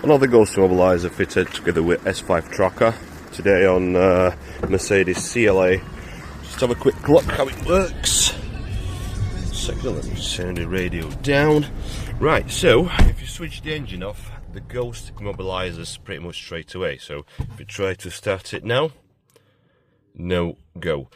Another Ghost Immobiliser fitted together with S5 tracker. Today on Mercedes CLA. Just have a quick look how it works. Second, let me turn the radio down. Right, so if you switch the engine off, the Ghost immobilizes pretty much straight away. So if you try to start it now, no go.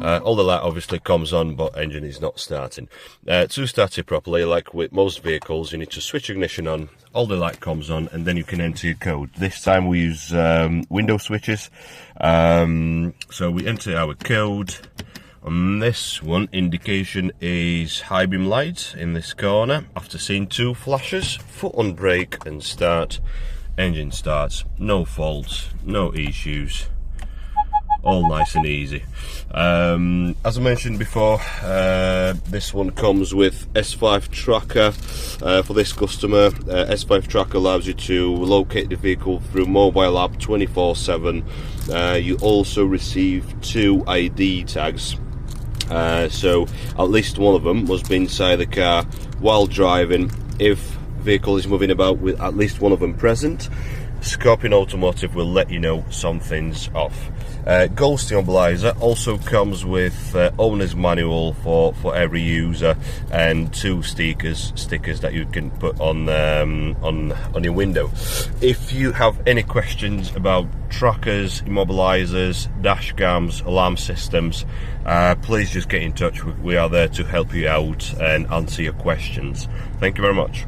All the light obviously comes on, but engine is not starting. To start it properly, like with most vehicles, you need to switch ignition on, all the light comes on, and then you can enter your code. This time we use window switches. So we enter our code. On this one, indication is high beam light in this corner. After seeing 2 flashes, foot on brake and start. Engine starts, no faults, no issues. All nice and easy. As I mentioned before, this one comes with S5 tracker. For this customer, S5 tracker allows you to locate the vehicle through mobile app 24/7. You also receive 2 ID tags. So at least one of them must be inside the car while driving. If vehicle is moving about with at least one of them present, Scorpion Automotive will let you know something's off. Ghost Immobiliser also comes with owner's manual for every user and 2 stickers that you can put on your window. If you have any questions about trackers, immobilizers, dash cams, alarm systems, please just get in touch. We are there to help you out and answer your questions. Thank you very much.